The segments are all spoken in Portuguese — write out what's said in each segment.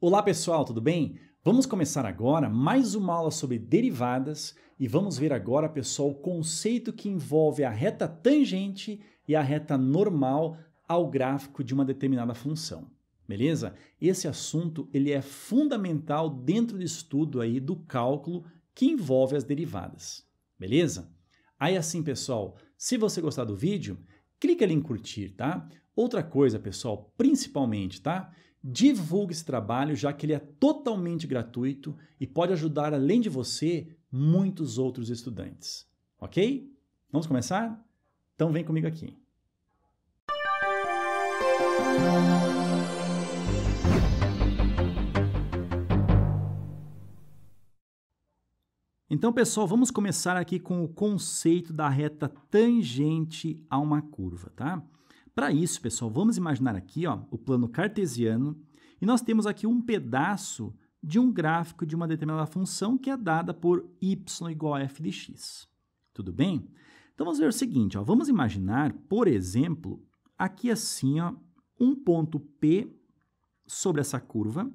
Olá pessoal, tudo bem? Vamos começar agora mais uma aula sobre derivadas e vamos ver agora, pessoal, o conceito que envolve a reta tangente e a reta normal ao gráfico de uma determinada função, beleza? Esse assunto ele é fundamental dentro do estudo aí do cálculo que envolve as derivadas, beleza? Aí assim, pessoal, se você gostar do vídeo, clica ali em curtir, tá? Outra coisa, pessoal, principalmente, tá? Divulgue esse trabalho, já que ele é totalmente gratuito e pode ajudar, além de você, muitos outros estudantes. Ok? Vamos começar? Então vem comigo aqui. Então, pessoal, vamos começar aqui com o conceito da reta tangente a uma curva, tá? Para isso, pessoal, vamos imaginar aqui, ó, o plano cartesiano e nós temos aqui um pedaço de um gráfico de uma determinada função que é dada por y igual a f de x. Tudo bem? Então, vamos ver o seguinte, ó, vamos imaginar, por exemplo, aqui assim, ó, um ponto P sobre essa curva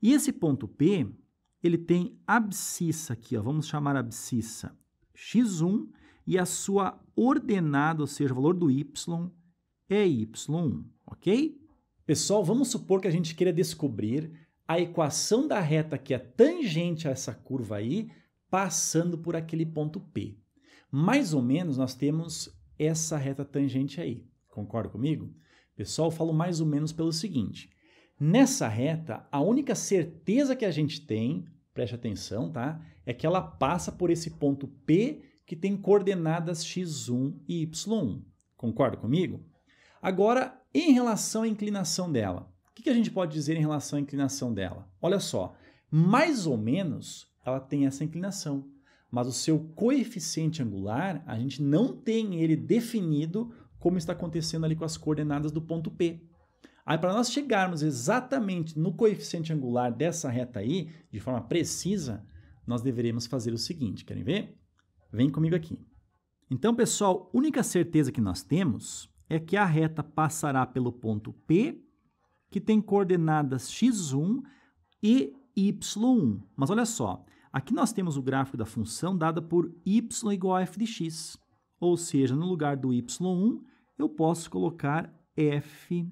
e esse ponto P, ele tem abscissa aqui, ó, vamos chamar a abscissa x1 e a sua ordenada, ou seja, o valor do y, é y1, ok? Pessoal, vamos supor que a gente queira descobrir a equação da reta que é tangente a essa curva aí, passando por aquele ponto P. Mais ou menos nós temos essa reta tangente aí. Concorda comigo? Pessoal, eu falo mais ou menos pelo seguinte. Nessa reta, a única certeza que a gente tem, preste atenção, tá? É que ela passa por esse ponto P que tem coordenadas x1 e y1. Concorda comigo? Agora, em relação à inclinação dela, o que a gente pode dizer em relação à inclinação dela? Olha só, mais ou menos ela tem essa inclinação, mas o seu coeficiente angular, a gente não tem ele definido como está acontecendo ali com as coordenadas do ponto P. Aí, para nós chegarmos exatamente no coeficiente angular dessa reta aí, de forma precisa, nós deveremos fazer o seguinte, querem ver? Vem comigo aqui. Então, pessoal, a única certeza que nós temos é que a reta passará pelo ponto P, que tem coordenadas x1 e y1. Mas olha só, aqui nós temos o gráfico da função dada por y igual a f de x. Ou seja, no lugar do y1, eu posso colocar f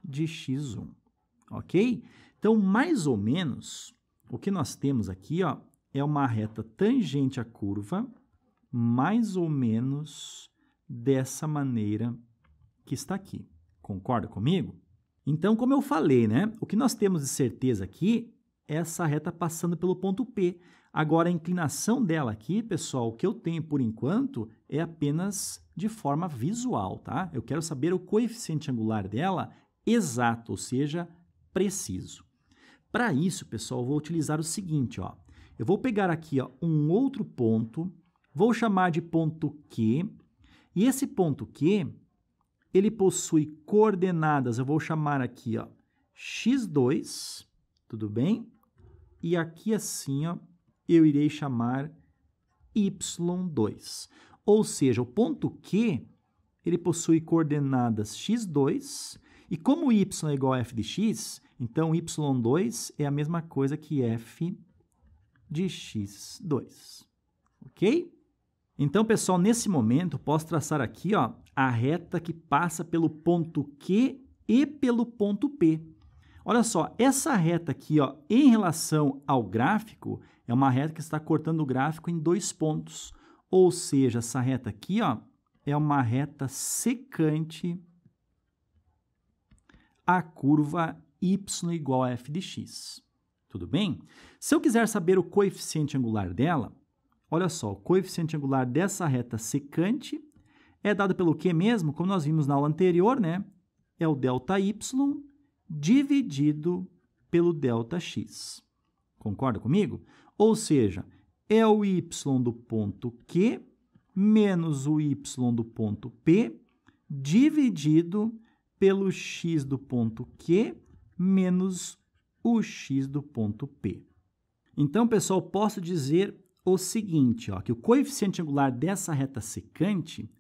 de x1, ok? Então, mais ou menos, o que nós temos aqui, ó, é uma reta tangente à curva, mais ou menos dessa maneira que está aqui. Concorda comigo? Então, como eu falei, né? O que nós temos de certeza aqui é essa reta passando pelo ponto P. Agora, a inclinação dela aqui, pessoal, o que eu tenho por enquanto é apenas de forma visual, tá? Eu quero saber o coeficiente angular dela exato, ou seja, preciso. Para isso, pessoal, eu vou utilizar o seguinte, ó. Eu vou pegar aqui, ó, um outro ponto, vou chamar de ponto Q, e esse ponto Q, ele possui coordenadas, eu vou chamar aqui, ó, x2, tudo bem? E aqui assim, ó, eu irei chamar y2. Ou seja, o ponto Q, ele possui coordenadas x2, e como y é igual a f de x, então y2 é a mesma coisa que f de x2, ok? Então, pessoal, nesse momento, posso traçar aqui, ó, a reta que passa pelo ponto Q e pelo ponto P. Olha só, essa reta aqui, ó, em relação ao gráfico, é uma reta que está cortando o gráfico em dois pontos. Ou seja, essa reta aqui, ó, é uma reta secante à curva y igual a f de x. Tudo bem? Se eu quiser saber o coeficiente angular dela, olha só, o coeficiente angular dessa reta secante é dado pelo que mesmo? Como nós vimos na aula anterior, né? É o ΔY dividido pelo ΔX. Concorda comigo? Ou seja, é o y do ponto Q menos o y do ponto P dividido pelo x do ponto Q menos o x do ponto P. Então, pessoal, posso dizer o seguinte, ó, que o coeficiente angular dessa reta secante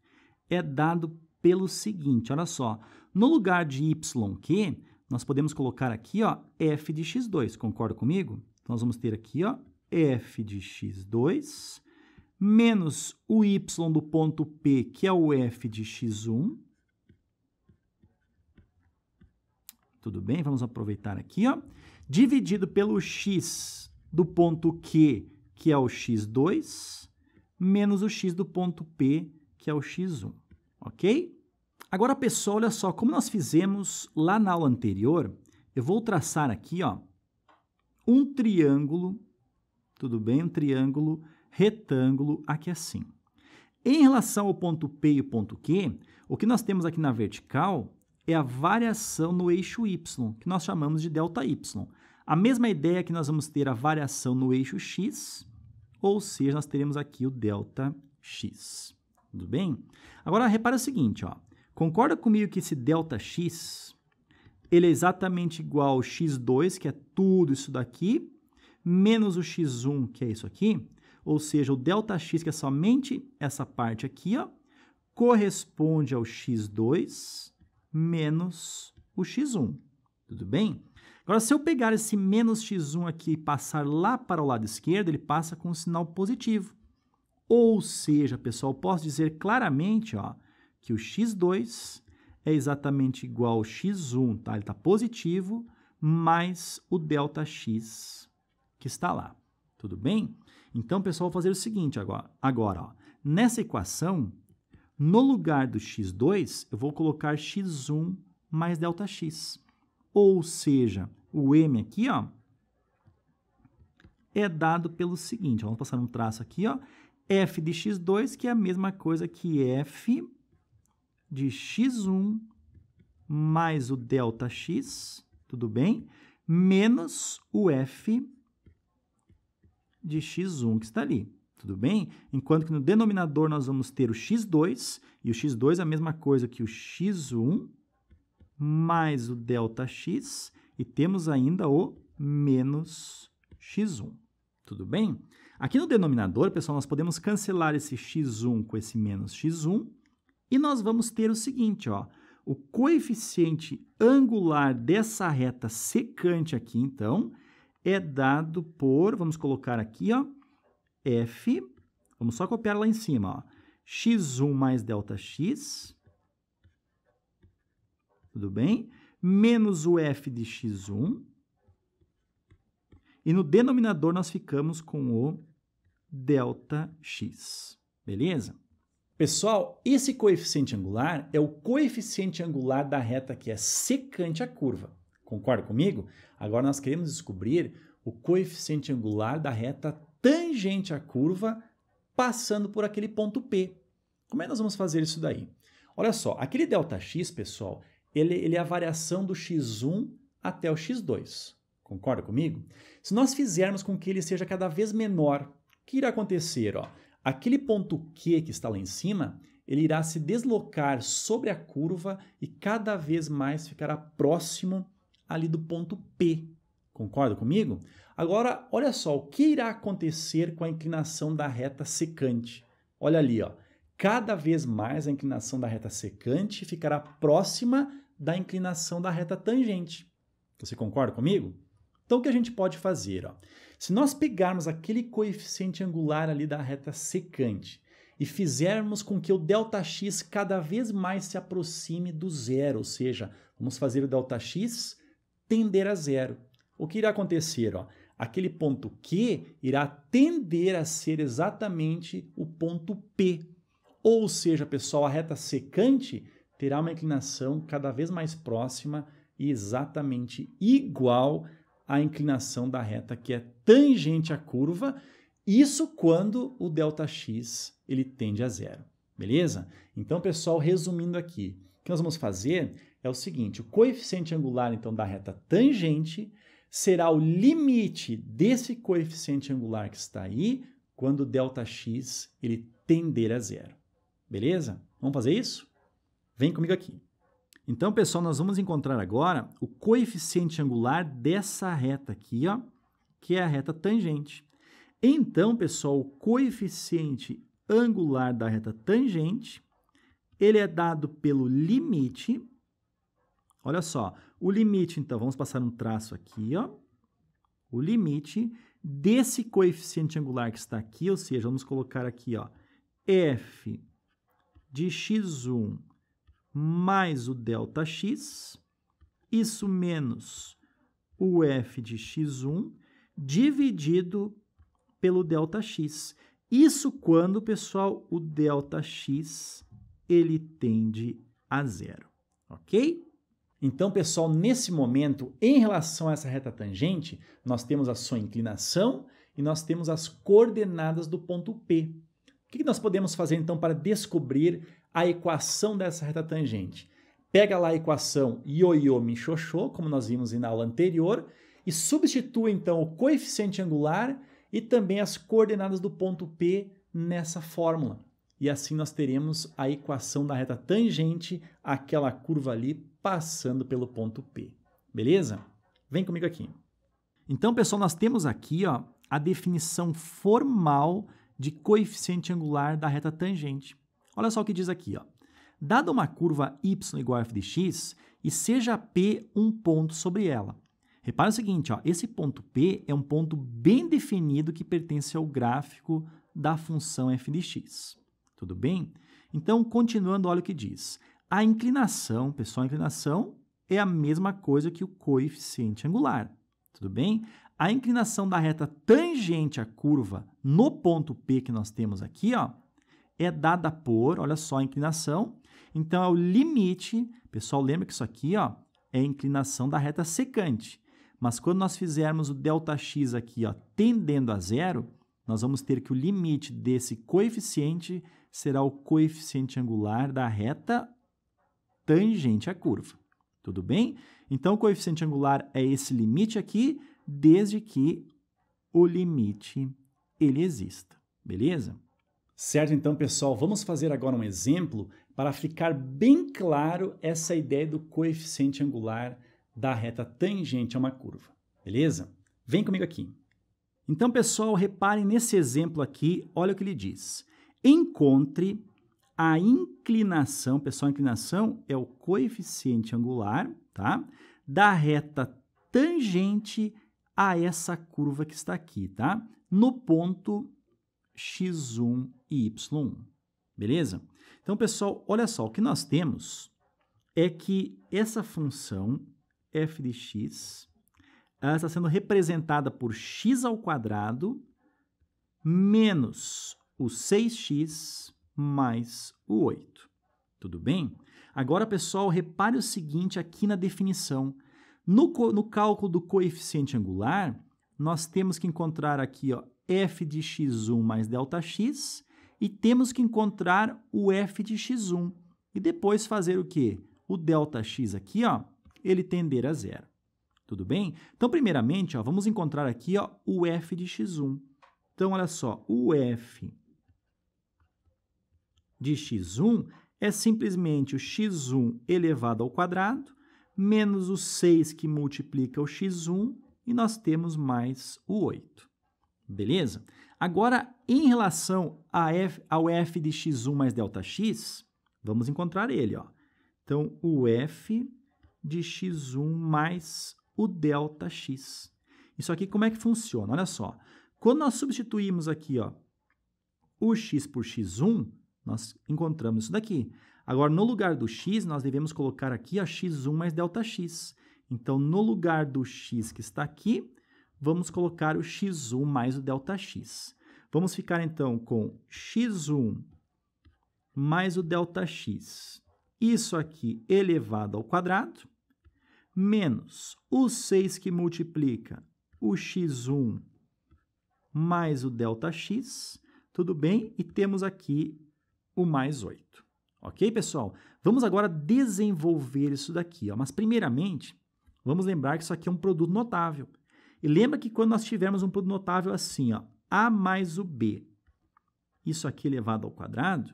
é dado pelo seguinte, olha só, no lugar de yq, nós podemos colocar aqui, ó, f de x2. Concorda comigo? Então, nós vamos ter aqui, ó, f de x2 menos o y do ponto P, que é o f de x1. Tudo bem? Vamos aproveitar aqui, ó. Dividido pelo x do ponto Q, que é o x2, menos o x do ponto P, que é o x1. Ok? Agora, pessoal, olha só, como nós fizemos lá na aula anterior, eu vou traçar aqui, ó, um triângulo, tudo bem? Um triângulo retângulo aqui assim. Em relação ao ponto P e o ponto Q, o que nós temos aqui na vertical é a variação no eixo y, que nós chamamos de ΔY. A mesma ideia que nós vamos ter a variação no eixo x, ou seja, nós teremos aqui o ΔX. Tudo bem? Agora, repara o seguinte, ó. Concorda comigo que esse ΔX, ele é exatamente igual ao x2, que é tudo isso daqui, menos o x1, que é isso aqui, ou seja, o ΔX, que é somente essa parte aqui, ó, corresponde ao x2 menos o x1. Tudo bem? Agora, se eu pegar esse menos x1 aqui e passar lá para o lado esquerdo, ele passa com um sinal positivo. Ou seja, pessoal, posso dizer claramente, ó, que o x2 é exatamente igual ao x1, tá? Ele está positivo, mais o ΔX que está lá. Tudo bem? Então, pessoal, vou fazer o seguinte agora ó, nessa equação, no lugar do x2, eu vou colocar x1 mais ΔX. Ou seja, o m aqui, ó, é dado pelo seguinte, ó, vamos passar um traço aqui, ó, f de x2, que é a mesma coisa que f de x1 mais o ΔX, tudo bem? Menos o f de x1 que está ali, tudo bem? Enquanto que no denominador nós vamos ter o x2, e o x2 é a mesma coisa que o x1 mais o ΔX, e temos ainda o menos x1, tudo bem? Aqui no denominador, pessoal, nós podemos cancelar esse x1 com esse menos x1, e nós vamos ter o seguinte, ó, o coeficiente angular dessa reta secante aqui, então, é dado por, vamos colocar aqui, ó, f, vamos só copiar lá em cima, ó, x1 mais ΔX, tudo bem? Menos o f de x1, e no denominador nós ficamos com o ΔX, beleza? Pessoal, esse coeficiente angular é o coeficiente angular da reta que é secante à curva. Concorda comigo? Agora nós queremos descobrir o coeficiente angular da reta tangente à curva passando por aquele ponto P. Como é que nós vamos fazer isso daí? Olha só, aquele ΔX, pessoal, ele é a variação do x1 até o x2. Concorda comigo? Se nós fizermos com que ele seja cada vez menor, o que irá acontecer? Ó? Aquele ponto Q que está lá em cima, ele irá se deslocar sobre a curva e cada vez mais ficará próximo ali do ponto P. Concorda comigo? Agora, olha só, o que irá acontecer com a inclinação da reta secante? Olha ali, ó. Cada vez mais a inclinação da reta secante ficará próxima da inclinação da reta tangente. Você concorda comigo? Então, o que a gente pode fazer? Ó? Se nós pegarmos aquele coeficiente angular ali da reta secante e fizermos com que o ΔX cada vez mais se aproxime do zero, ou seja, vamos fazer o ΔX tender a zero. O que irá acontecer? Ó? Aquele ponto Q irá tender a ser exatamente o ponto P. Ou seja, pessoal, a reta secante terá uma inclinação cada vez mais próxima e exatamente igual à inclinação da reta que é tangente à curva, isso quando o ΔX ele tende a zero, beleza? Então, pessoal, resumindo aqui, o que nós vamos fazer é o seguinte, o coeficiente angular então da reta tangente será o limite desse coeficiente angular que está aí quando o ΔX ele tender a zero, beleza? Vamos fazer isso? Vem comigo aqui. Então, pessoal, nós vamos encontrar agora o coeficiente angular dessa reta aqui, ó, que é a reta tangente. Então, pessoal, o coeficiente angular da reta tangente, ele é dado pelo limite, olha só, O limite, então, vamos passar um traço aqui, ó. O limite desse coeficiente angular que está aqui, ou seja, vamos colocar aqui, ó, f de x1 mais o ΔX, isso menos o f de x1 dividido pelo ΔX. Isso quando, pessoal, o ΔX ele tende a zero, ok? Então, pessoal, nesse momento, em relação a essa reta tangente, nós temos a sua inclinação e nós temos as coordenadas do ponto P. O que nós podemos fazer, então, para descobrir a equação dessa reta tangente? Pega lá a equação ioiô michoxô, como nós vimos na aula anterior, e substitua, então, o coeficiente angular e também as coordenadas do ponto P nessa fórmula. E assim nós teremos a equação da reta tangente àquela curva ali passando pelo ponto P. Beleza? Vem comigo aqui. Então, pessoal, nós temos aqui, ó, a definição formal de coeficiente angular da reta tangente. Olha só o que diz aqui, ó. Dada uma curva y igual a f de x e seja P um ponto sobre ela. Repara o seguinte, ó, esse ponto P é um ponto bem definido que pertence ao gráfico da função f de x. Tudo bem? Então, continuando, olha o que diz. A inclinação, pessoal, a inclinação é a mesma coisa que o coeficiente angular. Tudo bem? A inclinação da reta tangente à curva no ponto P que nós temos aqui, ó, é dada por, olha só a inclinação, então é o limite, pessoal, lembra que isso aqui, ó, é a inclinação da reta secante. Mas quando nós fizermos o ΔX aqui, ó, tendendo a zero, nós vamos ter que o limite desse coeficiente será o coeficiente angular da reta tangente à curva. Tudo bem? Então, o coeficiente angular é esse limite aqui, desde que o limite ele exista. Beleza? Certo, então, pessoal, vamos fazer agora um exemplo para ficar bem claro essa ideia do coeficiente angular da reta tangente a uma curva. Beleza? Vem comigo aqui. Então, pessoal, reparem nesse exemplo aqui, olha o que ele diz. Encontre a inclinação, pessoal, a inclinação é o coeficiente angular, tá? Da reta tangente a essa curva que está aqui, tá? No ponto x1 e y1, beleza? Então, pessoal, olha só, o que nós temos é que essa função f de x ela está sendo representada por x ao quadrado menos o 6x mais o 8. Tudo bem? Agora, pessoal, repare o seguinte aqui na definição. No cálculo do coeficiente angular, nós temos que encontrar aqui, ó, f de x1 mais ΔX e temos que encontrar o f de x1. E depois fazer o quê? O ΔX aqui, ó, ele tender a zero. Tudo bem? Então, primeiramente, ó, vamos encontrar aqui, ó, o f de x1. Então, olha só, o f de x1 é simplesmente o x1 elevado ao quadrado, menos o 6 que multiplica o x1, e nós temos mais o 8. Beleza? Agora, em relação ao f de x1 mais ΔX, vamos encontrar ele, ó. Então, o f de x1 mais o ΔX. Isso aqui como é que funciona? Olha só. Quando nós substituímos aqui, ó, o x por x1, nós encontramos isso daqui. Agora, no lugar do x, nós devemos colocar aqui a x1 mais ΔX. Então, no lugar do x que está aqui, vamos colocar o x1 mais o ΔX. Vamos ficar, então, com x1 mais o ΔX. Isso aqui elevado ao quadrado, menos o 6 que multiplica o x1 mais o ΔX, tudo bem? E temos aqui o mais 8. Ok, pessoal? Vamos agora desenvolver isso daqui, ó. Mas, primeiramente, vamos lembrar que isso aqui é um produto notável. E lembra que quando nós tivermos um produto notável assim, ó, A mais o B, isso aqui elevado ao quadrado,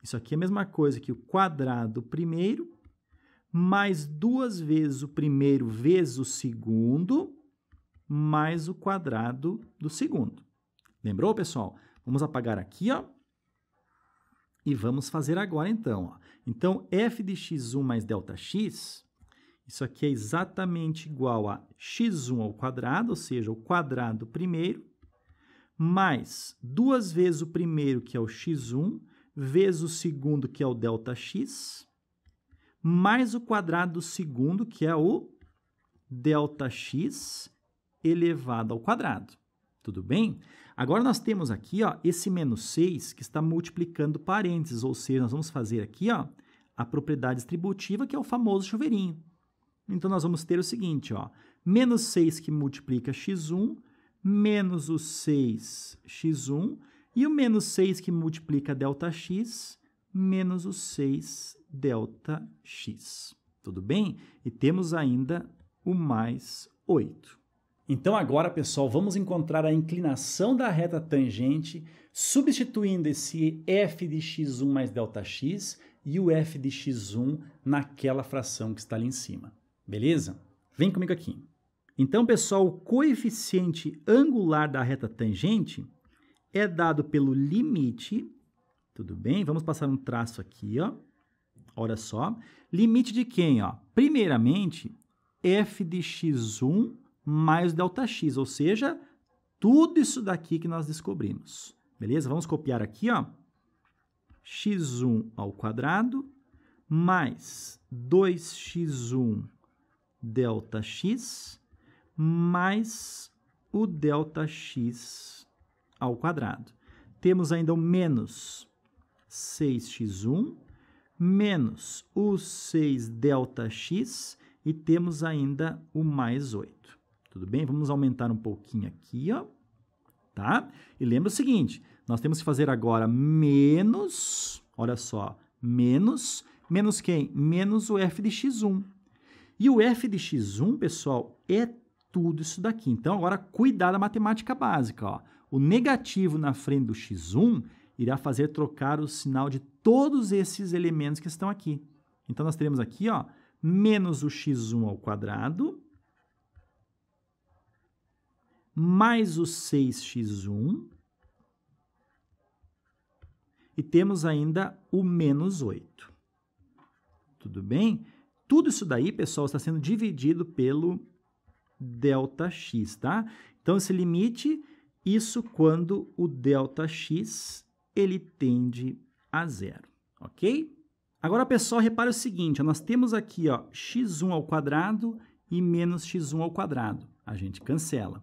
isso aqui é a mesma coisa que o quadrado primeiro, mais 2 vezes o primeiro vezes o segundo, mais o quadrado do segundo. Lembrou, pessoal? Vamos apagar aqui, ó. E vamos fazer agora, então. Ó. Então, f de x1 mais ΔX, Isso aqui é exatamente igual a x1 ao quadrado, ou seja, o quadrado do primeiro, mais 2 vezes o primeiro, que é o x1, vezes o segundo, que é o ΔX, mais o quadrado do segundo, que é o ΔX elevado ao quadrado. Tudo bem? Agora nós temos aqui, ó, esse menos 6 que está multiplicando parênteses, ou seja, nós vamos fazer aqui, ó, a propriedade distributiva, que é o famoso chuveirinho. Então, nós vamos ter o seguinte, ó, menos 6 que multiplica x1, menos o 6x1, e o menos 6 que multiplica ΔX, menos o 6ΔX. Tudo bem? E temos ainda o mais 8. Então, agora, pessoal, vamos encontrar a inclinação da reta tangente, substituindo esse f de x1 mais ΔX e o f de x1 naquela fração que está ali em cima. Beleza? Vem comigo aqui. Então, pessoal, o coeficiente angular da reta tangente é dado pelo limite, tudo bem? Vamos passar um traço aqui, ó. Olha só. Limite de quem, ó? Primeiramente, f de x1 mais ΔX, ou seja, tudo isso daqui que nós descobrimos. Beleza? Vamos copiar aqui, ó. x1 ao quadrado mais 2x1 ΔX mais o ΔX ao quadrado. Temos ainda o menos 6x1 menos o 6ΔX e temos ainda o mais 8. Tudo bem? Vamos aumentar um pouquinho aqui, ó. Tá? E lembra o seguinte, nós temos que fazer agora menos, olha só, menos quem? Menos o f de x1. E o f de x1, pessoal, é tudo isso daqui. Então, agora, cuidado da matemática básica, ó. O negativo na frente do x1 irá fazer trocar o sinal de todos esses elementos que estão aqui. Então, nós teremos aqui, ó, menos o x1 ao quadrado, mais o 6x1, e temos ainda o menos 8. Tudo bem? Tudo isso daí, pessoal, está sendo dividido pelo ΔX, tá? Então, esse limite, isso quando o ΔX, ele tende a zero, ok? Agora, pessoal, repare o seguinte, ó, nós temos aqui, ó, x1 ao quadrado e menos x1 ao quadrado. A gente cancela.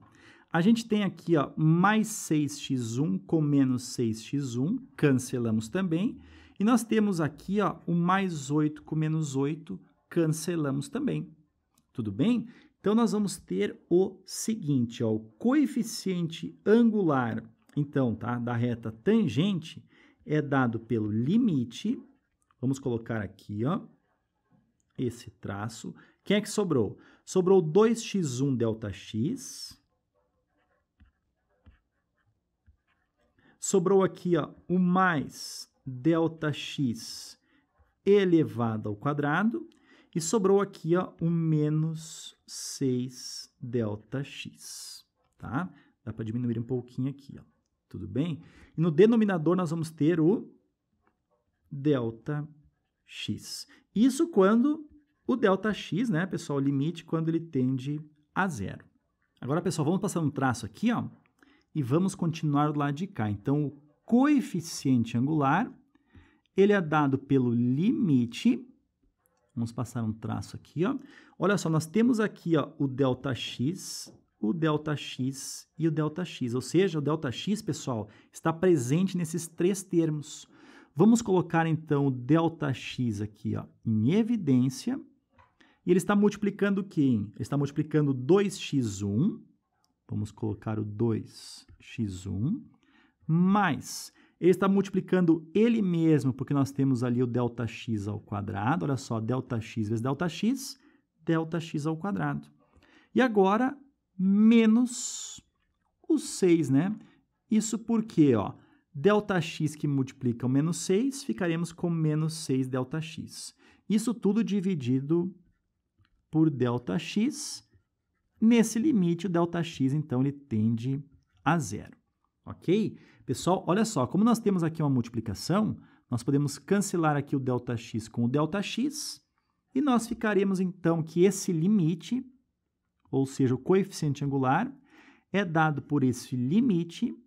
A gente tem aqui, ó, mais 6x1 com menos 6x1, cancelamos também. E nós temos aqui, ó, o mais 8 com menos 8, cancelamos também. Tudo bem? Então, nós vamos ter o seguinte, ó, o coeficiente angular, então, tá, da reta tangente é dado pelo limite. Vamos colocar aqui, ó, esse traço. Quem é que sobrou? Sobrou 2x1 ΔX. Sobrou aqui, ó, o mais ΔX elevado ao quadrado. E sobrou aqui, ó, o menos 6ΔX, tá? Dá para diminuir um pouquinho aqui, ó. Tudo bem? E no denominador nós vamos ter o ΔX. Isso quando o ΔX, né, pessoal, o limite quando ele tende a zero. Agora, pessoal, vamos passar um traço aqui, ó, e vamos continuar do lado de cá. Então, o coeficiente angular, ele é dado pelo limite. Vamos passar um traço aqui, ó. Olha só, nós temos aqui, ó, o ΔX e o ΔX. Ou seja, o ΔX, pessoal, está presente nesses três termos. Vamos colocar, então, o ΔX aqui, ó, em evidência. E ele está multiplicando quem? Ele está multiplicando 2x1. Vamos colocar o 2x1. Mais... ele está multiplicando ele mesmo, porque nós temos ali o ΔX ao quadrado. Olha só, ΔX vezes ΔX, ΔX ao quadrado. E agora, menos o 6, né? Isso porque, ó, ΔX que multiplica o menos 6, ficaremos com menos 6ΔX. Isso tudo dividido por ΔX. Nesse limite, o ΔX, então, ele tende a zero. Ok? Pessoal, olha só, como nós temos aqui uma multiplicação, nós podemos cancelar aqui o ΔX com o ΔX, E nós ficaremos, então, que esse limite, ou seja, o coeficiente angular, é dado por esse limite. O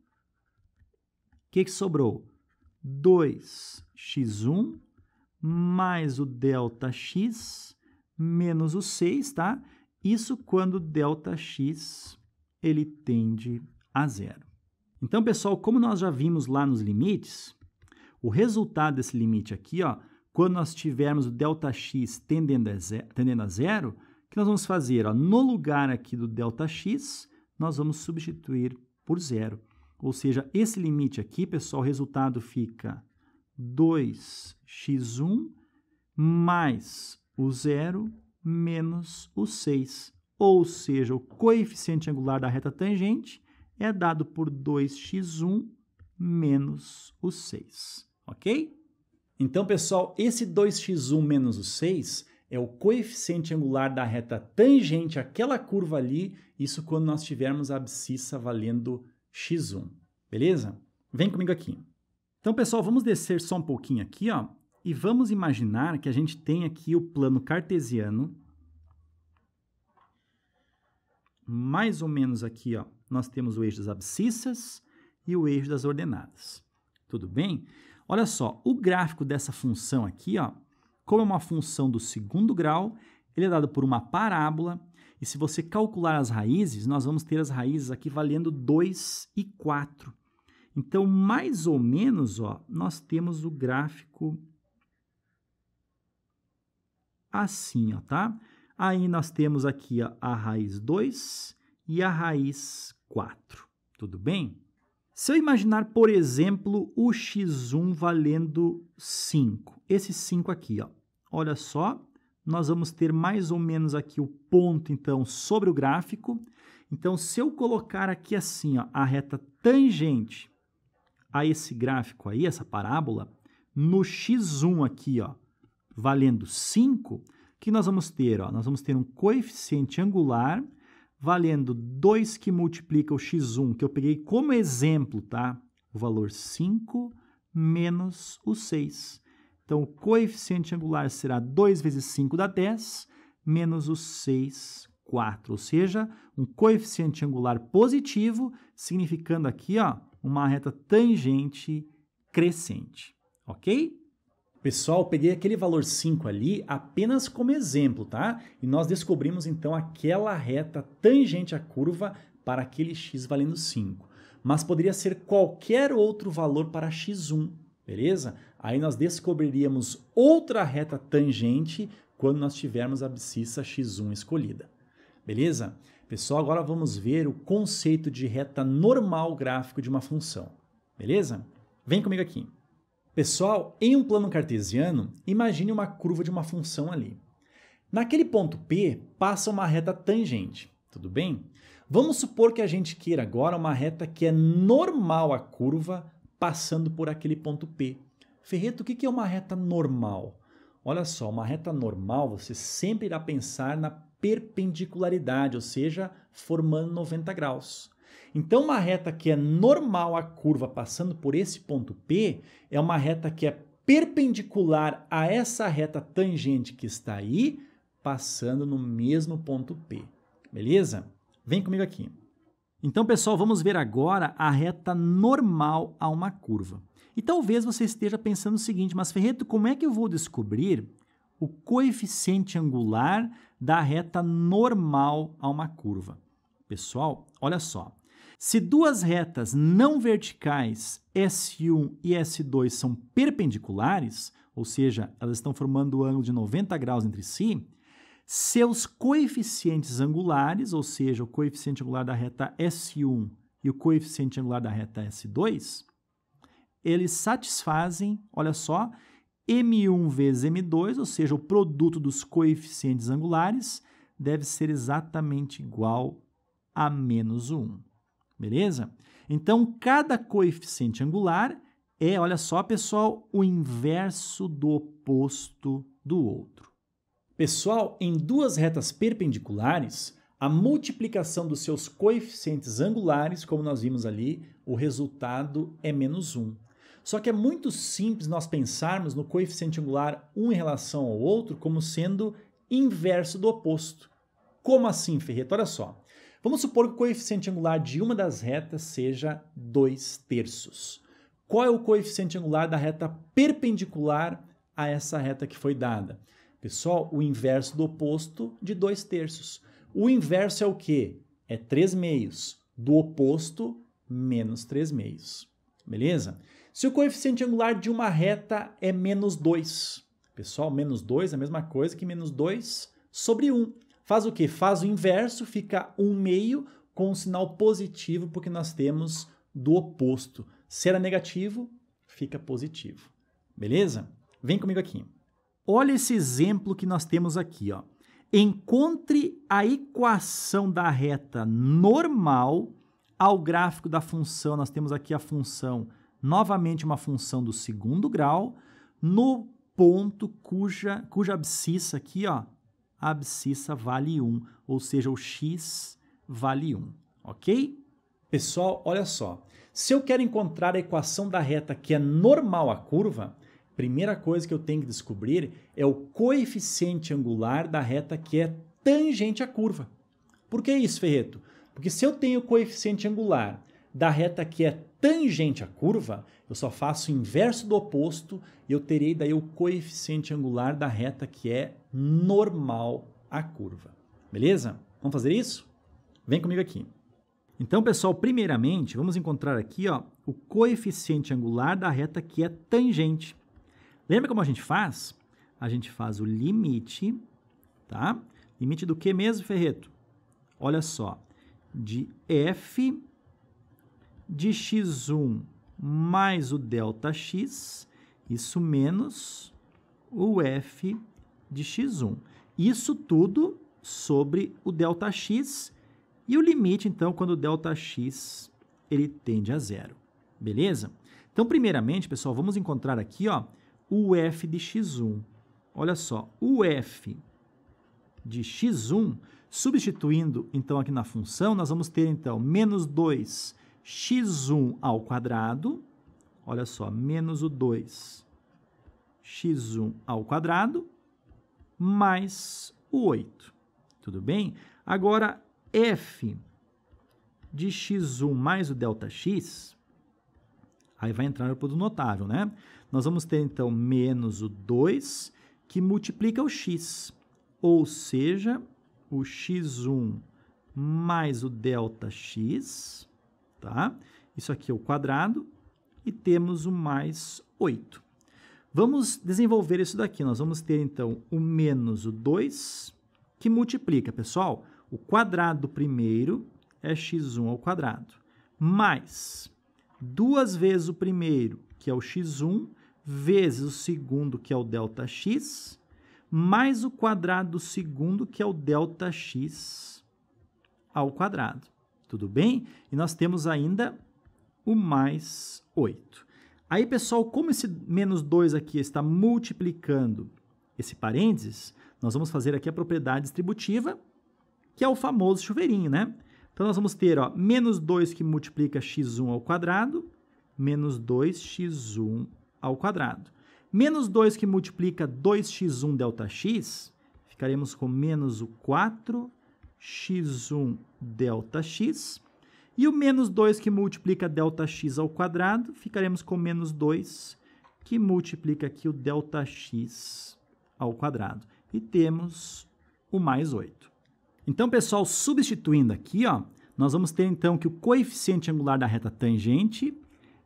que sobrou? 2x1 mais o ΔX menos o 6, tá? Isso quando ΔX ele tende a zero. Então, pessoal, como nós já vimos lá nos limites, o resultado desse limite aqui, ó, quando nós tivermos o ΔX tendendo a zero, o que nós vamos fazer? Ó, no lugar aqui do ΔX, nós vamos substituir por zero. Ou seja, esse limite aqui, pessoal, o resultado fica 2x1 mais o zero menos o 6. Ou seja, o coeficiente angular da reta tangente é dado por 2x1 menos o 6. Ok? Então, pessoal, esse 2x1 menos o 6 é o coeficiente angular da reta tangente àquela curva ali, isso quando nós tivermos a abscissa valendo x1. Beleza? Vem comigo aqui. Então, pessoal, vamos descer só um pouquinho aqui, ó, e vamos imaginar que a gente tem aqui o plano cartesiano. Mais ou menos aqui, ó, nós temos o eixo das abscissas e o eixo das ordenadas. Tudo bem? Olha só, o gráfico dessa função aqui, ó, como é uma função do segundo grau, ele é dado por uma parábola, e se você calcular as raízes, nós vamos ter as raízes aqui valendo 2 e 4. Então, mais ou menos, ó, nós temos o gráfico assim, ó, tá? Aí nós temos aqui ó, a raiz 2 e a raiz 4. Tudo bem? Se eu imaginar, por exemplo, o x1 valendo 5, esse 5 aqui, ó, olha só, nós vamos ter mais ou menos aqui o ponto, então, sobre o gráfico. Então, se eu colocar aqui assim, ó, a reta tangente a esse gráfico aí, essa parábola, no x1 aqui, ó, valendo 5, o que nós vamos ter? Ó? Nós vamos ter um coeficiente angular valendo 2 que multiplica o x1, que eu peguei como exemplo, tá? O valor 5 menos o 6. Então, o coeficiente angular será 2 vezes 5 dá 10, menos o 6, 4. Ou seja, um coeficiente angular positivo, significando aqui ó, uma reta tangente crescente. Ok? Pessoal, peguei aquele valor 5 ali apenas como exemplo, tá? E nós descobrimos, então, aquela reta tangente à curva para aquele x valendo 5. Mas poderia ser qualquer outro valor para x1, beleza? Aí nós descobriríamos outra reta tangente quando nós tivermos a abscissa x1 escolhida, beleza? Pessoal, agora vamos ver o conceito de reta normal gráfico de uma função, beleza? Vem comigo aqui. Pessoal, em um plano cartesiano, imagine uma curva de uma função ali. Naquele ponto P, passa uma reta tangente, tudo bem? Vamos supor que a gente queira agora uma reta que é normal à curva, passando por aquele ponto P. Ferreto, o que é uma reta normal? Olha só, uma reta normal, você sempre irá pensar na perpendicularidade, ou seja, formando 90 graus. Então, uma reta que é normal à curva passando por esse ponto P é uma reta que é perpendicular a essa reta tangente que está aí, passando no mesmo ponto P. Beleza? Vem comigo aqui. Então, pessoal, vamos ver agora a reta normal a uma curva. E talvez você esteja pensando o seguinte, mas Ferreto, como é que eu vou descobrir o coeficiente angular da reta normal a uma curva? Pessoal, olha só. Se duas retas não verticais, S1 e S2, são perpendiculares, ou seja, elas estão formando um ângulo de 90 graus entre si, seus coeficientes angulares, ou seja, o coeficiente angular da reta S1 e o coeficiente angular da reta S2, eles satisfazem, olha só, M1 vezes M2, ou seja, o produto dos coeficientes angulares deve ser exatamente igual a menos 1. Beleza? Então, cada coeficiente angular é, olha só, pessoal, o inverso do oposto do outro. Pessoal, em duas retas perpendiculares, a multiplicação dos seus coeficientes angulares, como nós vimos ali, o resultado é menos 1. Só que é muito simples nós pensarmos no coeficiente angular um em relação ao outro como sendo inverso do oposto. Como assim, Ferreto? Olha só. Vamos supor que o coeficiente angular de uma das retas seja 2/3. Qual é o coeficiente angular da reta perpendicular a essa reta que foi dada? Pessoal, o inverso do oposto de 2/3. O inverso é o quê? É 3/2. Do oposto, menos 3/2. Beleza? Se o coeficiente angular de uma reta é -2, pessoal, -2 é a mesma coisa que -2/1. Faz o quê? Faz o inverso, fica 1/2 com um sinal positivo, porque nós temos do oposto. Se era negativo, fica positivo. Beleza? Vem comigo aqui. Olha esse exemplo que nós temos aqui, ó. Encontre a equação da reta normal ao gráfico da função. Nós temos aqui a função, novamente uma função do segundo grau, no ponto cuja abscissa aqui, ó, a abscissa vale 1, ou seja, o x vale 1, ok? Pessoal, olha só. Se eu quero encontrar a equação da reta que é normal à curva, primeira coisa que eu tenho que descobrir é o coeficiente angular da reta que é tangente à curva. Por que isso, Ferreto? Porque se eu tenho o coeficiente angular da reta que é tangente à curva, eu só faço o inverso do oposto e eu terei daí o coeficiente angular da reta que é normal à curva. Beleza? Vamos fazer isso? Vem comigo aqui. Então, pessoal, primeiramente, vamos encontrar aqui, ó, o coeficiente angular da reta que é tangente. Lembra como a gente faz? A gente faz o limite, tá? Limite do que mesmo, Ferreto? Olha só, de f de x1 mais o ΔX, isso menos o f de x1. Isso tudo sobre o ΔX e o limite, então, quando o ΔX ele tende a zero. Beleza? Então, primeiramente, pessoal, vamos encontrar aqui, ó, o f de x1. Olha só, o f de x1, substituindo, então, aqui na função, nós vamos ter, então, menos 2x1 ao quadrado. Olha só, menos o 2x1 ao quadrado, mais o 8. Tudo bem? Agora, f de x1 mais o ΔX, aí vai entrar no produto notável, né? Nós vamos ter, então, menos o 2, que multiplica o x, ou seja, o x1 mais o ΔX, tá? Isso aqui é o quadrado, e temos o mais 8. Vamos desenvolver isso daqui. Nós vamos ter, então, o menos o 2, que multiplica, pessoal, o quadrado do primeiro é x1 ao quadrado, mais 2 vezes o primeiro, que é o x1, vezes o segundo, que é o ΔX, mais o quadrado do segundo, que é o ΔX ao quadrado. Tudo bem? E nós temos ainda o mais 8. Aí, pessoal, como esse menos 2 aqui está multiplicando esse parênteses, nós vamos fazer aqui a propriedade distributiva, que é o famoso chuveirinho, né? Então, nós vamos ter, ó, menos 2 que multiplica x1 ao quadrado, menos 2x1 ao quadrado. Menos 2 que multiplica 2x1 ΔX, ficaremos com menos o 4x1 ΔX. E o menos 2 que multiplica ΔX ao quadrado, ficaremos com menos 2 que multiplica aqui o ΔX ao quadrado. E temos o mais 8. Então, pessoal, substituindo aqui, ó, nós vamos ter, então, que o coeficiente angular da reta tangente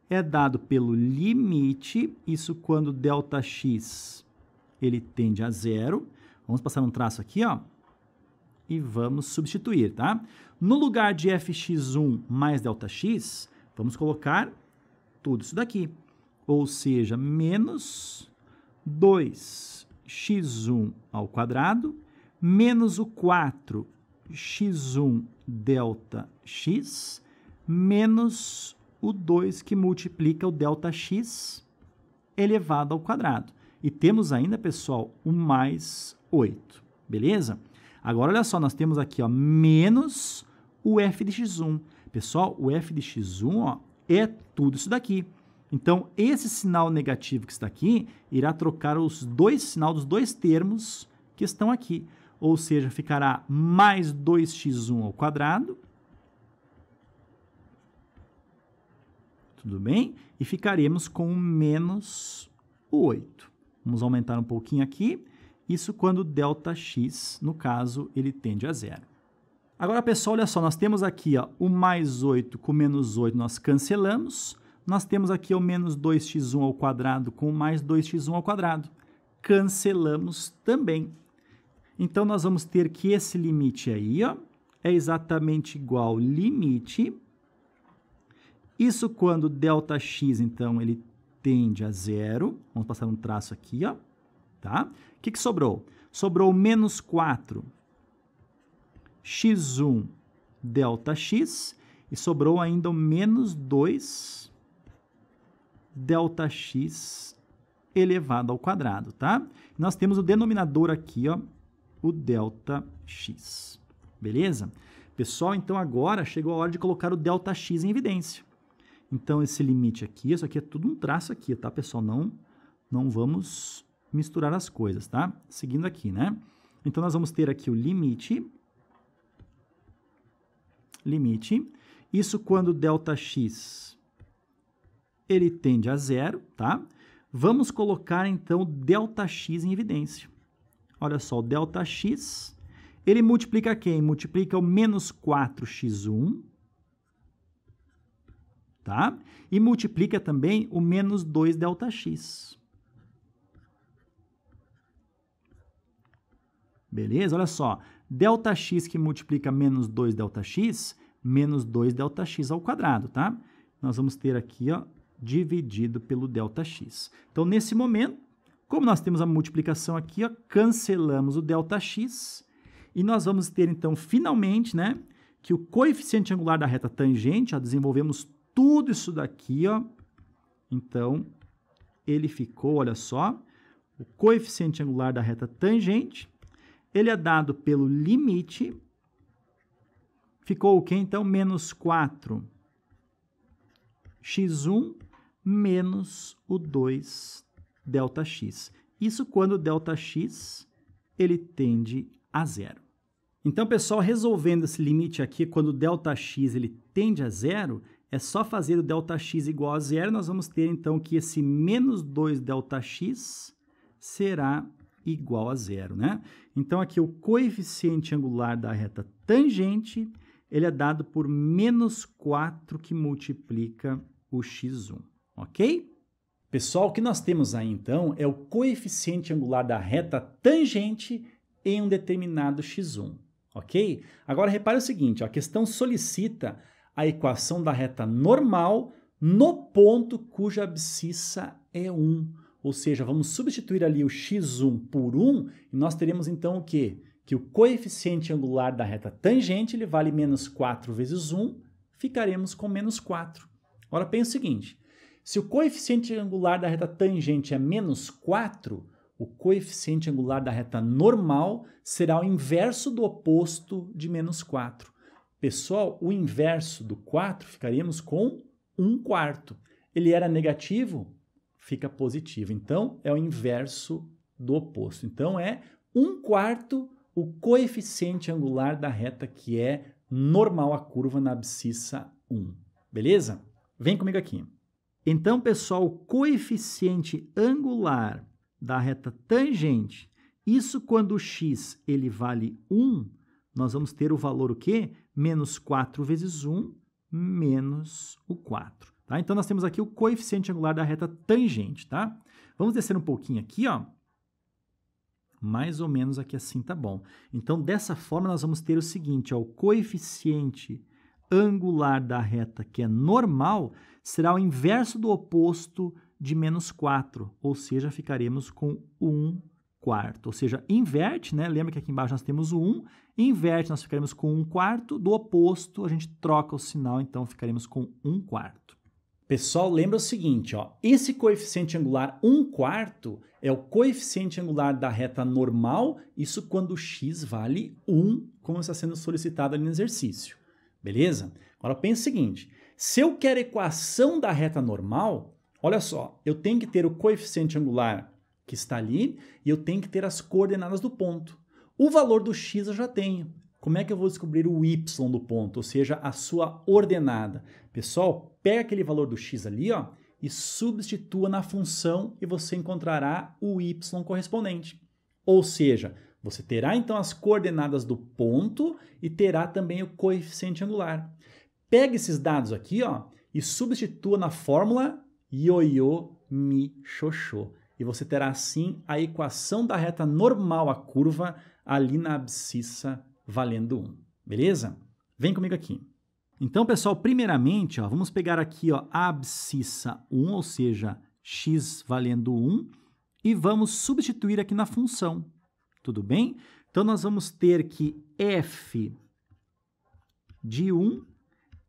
é dado pelo limite, isso quando ΔX ele tende a zero. Vamos passar um traço aqui, ó, e vamos substituir, tá? No lugar de fx1 mais ΔX, vamos colocar tudo isso daqui. Ou seja, menos 2x1 ao quadrado, menos o 4x1 ΔX, menos o 2 que multiplica o ΔX elevado ao quadrado. E temos ainda, pessoal, o mais 8, beleza? Agora, olha só, nós temos aqui, ó, menos o f de x1. Pessoal, o f de x1, ó, é tudo isso daqui. Então, esse sinal negativo que está aqui irá trocar os dois sinal dos dois termos que estão aqui. Ou seja, ficará mais 2x1 ao quadrado. Tudo bem? E ficaremos com menos o 8. Vamos aumentar um pouquinho aqui. Isso quando ΔX, no caso, ele tende a zero. Agora, pessoal, olha só, nós temos aqui ó, o mais 8 com menos 8, nós cancelamos. Nós temos aqui o menos 2x1 ao quadrado com mais 2x1 ao quadrado. Cancelamos também. Então, nós vamos ter que esse limite aí ó, é exatamente igual ao limite. Isso quando ΔX, então, ele tende a zero. Vamos passar um traço aqui, ó. Tá? O que sobrou? Sobrou menos 4 x1 ΔX e sobrou ainda o menos 2 ΔX elevado ao quadrado, tá? Nós temos o denominador aqui, ó, o ΔX. Beleza? Pessoal, então agora chegou a hora de colocar o ΔX em evidência. Então, esse limite aqui, isso aqui é tudo um traço aqui, tá, pessoal? Não vamos misturar as coisas, tá? Seguindo aqui, né? Então, nós vamos ter aqui o limite. Isso quando ΔX ele tende a zero, tá? Vamos colocar, então, ΔX em evidência. Olha só, o ΔX, ele multiplica quem? Multiplica o menos 4x1, tá? E multiplica também o menos 2 ΔX. Beleza? Olha só, ΔX que multiplica menos 2 ΔX, menos 2 ΔX ao quadrado, tá? Nós vamos ter aqui, ó, dividido pelo ΔX. Então, nesse momento, como nós temos a multiplicação aqui, ó, cancelamos o ΔX e nós vamos ter, então, finalmente, né, que o coeficiente angular da reta tangente, ó, desenvolvemos tudo isso daqui, ó, então, ele ficou, olha só, o coeficiente angular da reta tangente, ele é dado pelo limite, ficou o quê? Então, menos 4 x1 menos o 2 ΔX. Isso quando o ΔX ele tende a zero. Então, pessoal, resolvendo esse limite aqui, quando o ΔX ele tende a zero, é só fazer o ΔX igual a zero, nós vamos ter, então, que esse menos 2 ΔX será igual a zero, né? Então, aqui o coeficiente angular da reta tangente, ele é dado por menos 4 que multiplica o x1, ok? Pessoal, o que nós temos aí, então, é o coeficiente angular da reta tangente em um determinado x1, ok? Agora, repare o seguinte, ó, a questão solicita a equação da reta normal no ponto cuja abscissa é 1. Ou seja, vamos substituir ali o x1 por 1 e nós teremos, então, o quê? Que o coeficiente angular da reta tangente ele vale menos 4 vezes 1, ficaremos com menos 4. Agora, pense o seguinte, se o coeficiente angular da reta tangente é menos 4, o coeficiente angular da reta normal será o inverso do oposto de menos 4. Pessoal, o inverso do 4 ficaríamos com 1/4. Ele era negativo, fica positivo. Então, é o inverso do oposto. Então, é 1/4 o coeficiente angular da reta que é normal à curva na abscissa 1. Beleza? Vem comigo aqui. Então, pessoal, o coeficiente angular da reta tangente, isso quando o x ele vale 1, nós vamos ter o valor o quê? Menos 4 vezes 1 menos o 4. Tá? Então, nós temos aqui o coeficiente angular da reta tangente. Tá? Vamos descer um pouquinho aqui, ó. Mais ou menos aqui assim tá bom. Então, dessa forma, nós vamos ter o seguinte, ó, o coeficiente angular da reta que é normal será o inverso do oposto de menos 4, ou seja, ficaremos com 1/4. Ou seja, inverte, né? Lembra que aqui embaixo nós temos o 1, inverte, nós ficaremos com 1/4, do oposto a gente troca o sinal, então ficaremos com 1/4. Pessoal, lembra o seguinte, ó, esse coeficiente angular 1/4 é o coeficiente angular da reta normal, isso quando o x vale 1, como está sendo solicitado ali no exercício. Beleza? Agora pense o seguinte, se eu quero a equação da reta normal, Olha só, eu tenho que ter o coeficiente angular que está ali e eu tenho que ter as coordenadas do ponto. O valor do x eu já tenho. Como é que eu vou descobrir o y do ponto, ou seja, a sua ordenada? Pessoal, pega aquele valor do x ali, ó, e substitua na função e você encontrará o y correspondente. Ou seja, você terá então as coordenadas do ponto e terá também o coeficiente angular. Pega esses dados aqui, ó, e substitua na fórmula ioiô mi xoxô. E você terá assim a equação da reta normal à curva ali na abscissa valendo 1. Beleza? Vem comigo aqui. Então, pessoal, primeiramente, ó, vamos pegar aqui, ó, a abscissa 1, ou seja, x valendo 1, e vamos substituir aqui na função. Tudo bem? Então, nós vamos ter que f de 1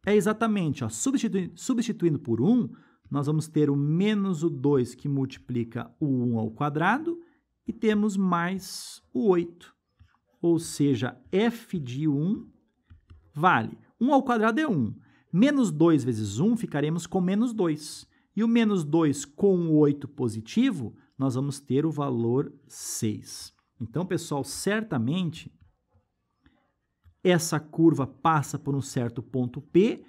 é exatamente, ó, substituindo por 1, nós vamos ter o menos o 2 que multiplica o 1 ao quadrado e temos mais o 8. Ou seja, f de 1 vale 1 ao quadrado é 1. Menos 2 vezes 1 ficaremos com menos 2. E o menos 2 com o 8 positivo, nós vamos ter o valor 6. Então, pessoal, certamente essa curva passa por um certo ponto P,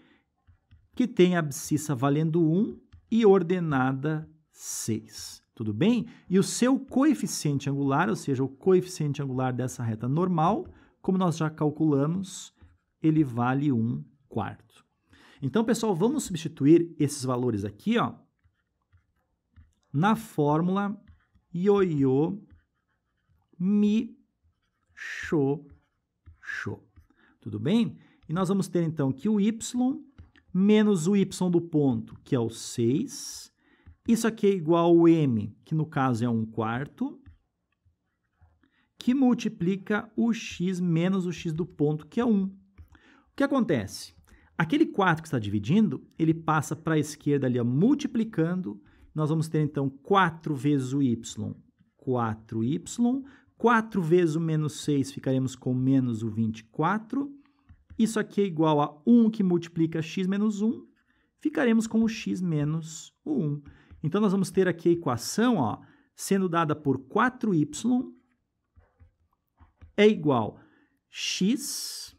que tem a abscissa valendo 1 e ordenada 6. Tudo bem? E o seu coeficiente angular, ou seja, o coeficiente angular dessa reta normal, como nós já calculamos, ele vale 1/4. Então, pessoal, vamos substituir esses valores aqui, ó, na fórmula ioiô mi xoxô. Tudo bem? E nós vamos ter, então, que o y menos o y do ponto, que é o 6. Isso aqui é igual ao m, que no caso é 1/4, que multiplica o x menos o x do ponto, que é 1. O que acontece? Aquele 4 que está dividindo, ele passa para a esquerda ali, ó, multiplicando. Nós vamos ter, então, 4 vezes o y, 4y. 4 vezes o menos 6, ficaremos com menos o 24. Isso aqui é igual a 1 que multiplica x menos 1. Ficaremos com o x menos o 1. Então, nós vamos ter aqui a equação, ó, sendo dada por 4y é igual a x.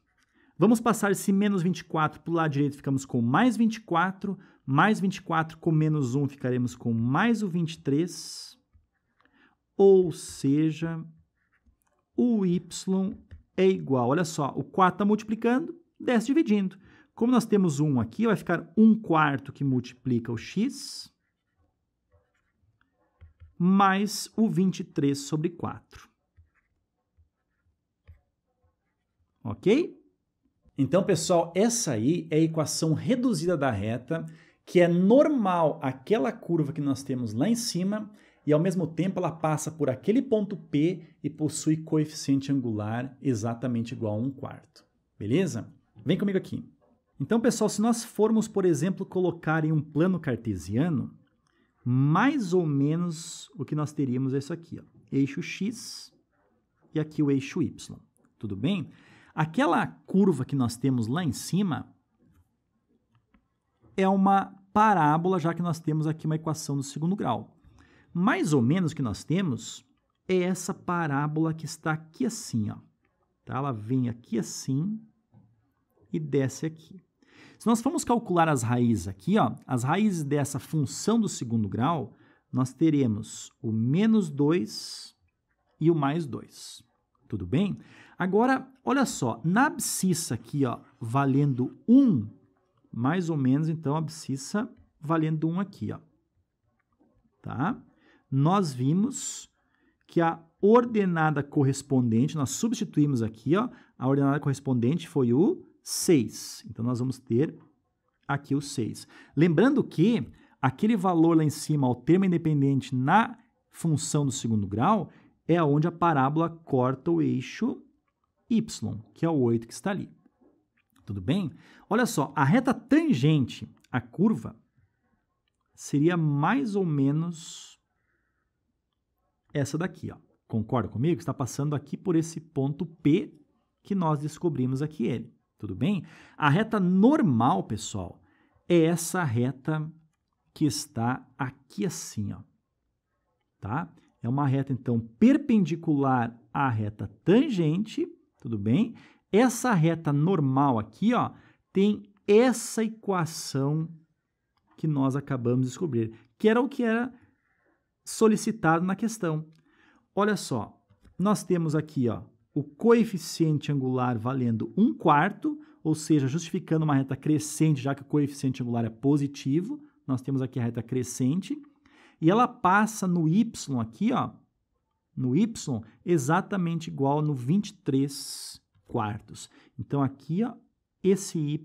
Vamos passar esse menos 24 para o lado direito, ficamos com mais 24. Mais 24 com menos 1, ficaremos com mais o 23. Ou seja, o y é igual, olha só, o 4 está multiplicando, desce dividindo. Como nós temos 1 aqui, vai ficar 1/4 que multiplica o x, mais o 23 sobre 4. Ok? Então, pessoal, essa aí é a equação reduzida da reta, que é normal àquela curva que nós temos lá em cima, e ao mesmo tempo ela passa por aquele ponto P e possui coeficiente angular exatamente igual a 1/4. Beleza? Vem comigo aqui. Então, pessoal, se nós formos, por exemplo, colocar em um plano cartesiano, mais ou menos o que nós teríamos é isso aqui, ó, eixo x e aqui o eixo y. Tudo bem? Aquela curva que nós temos lá em cima é uma parábola, já que nós temos aqui uma equação do segundo grau. Mais ou menos o que nós temos é essa parábola que está aqui assim, ó. Tá? Ela vem aqui assim e desce aqui. Se nós formos calcular as raízes aqui, ó, as raízes dessa função do segundo grau, nós teremos o menos 2 e o mais 2. Tudo bem? Agora, olha só, na abscissa aqui, ó, valendo 1, mais ou menos, então, a abscissa valendo 1 aqui, ó. Tá? Nós vimos que a ordenada correspondente, nós substituímos aqui, ó, a ordenada correspondente foi o 6. Então, nós vamos ter aqui o 6. Lembrando que aquele valor lá em cima, o termo independente na função do segundo grau, é onde a parábola corta o eixo y, que é o 8 que está ali. Tudo bem? Olha só, a reta tangente à curva seria mais ou menos essa daqui, ó. Concorda comigo? Está passando aqui por esse ponto P que nós descobrimos aqui ele. Tudo bem? A reta normal, pessoal, é essa reta que está aqui assim, ó, tá? É uma reta, então, perpendicular à reta tangente, tudo bem? Essa reta normal aqui, ó, tem essa equação que nós acabamos de descobrir, que era o que era solicitado na questão. Olha só, nós temos aqui, ó, o coeficiente angular valendo 1/4, ou seja, justificando uma reta crescente, já que o coeficiente angular é positivo, nós temos aqui a reta crescente, e ela passa no y aqui, ó, no y, exatamente igual no 23/4. Então, aqui, ó, esse y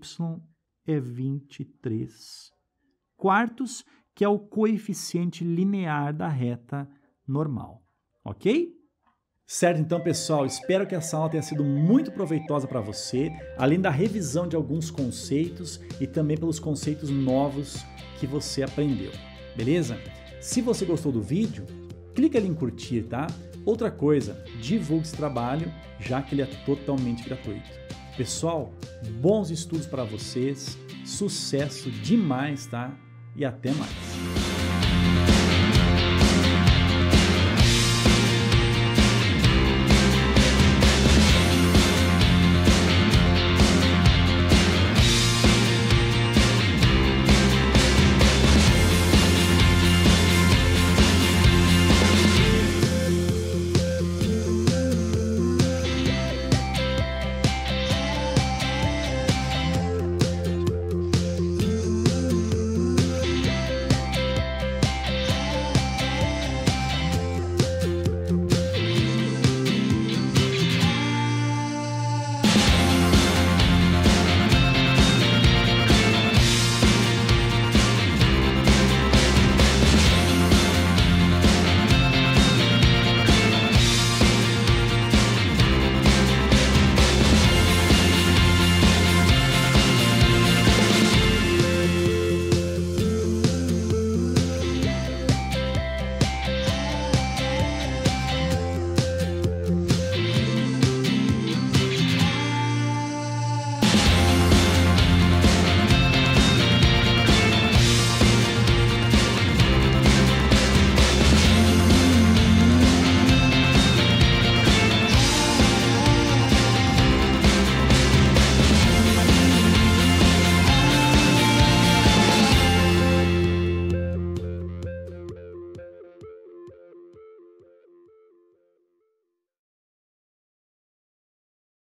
é 23/4, que é o coeficiente linear da reta normal, ok? Certo, então, pessoal, espero que essa aula tenha sido muito proveitosa para você, além da revisão de alguns conceitos e também pelos conceitos novos que você aprendeu, beleza? Se você gostou do vídeo, clica ali em curtir, tá? Outra coisa, divulgue esse trabalho, já que ele é totalmente gratuito. Pessoal, bons estudos para vocês, sucesso demais, tá? E até mais!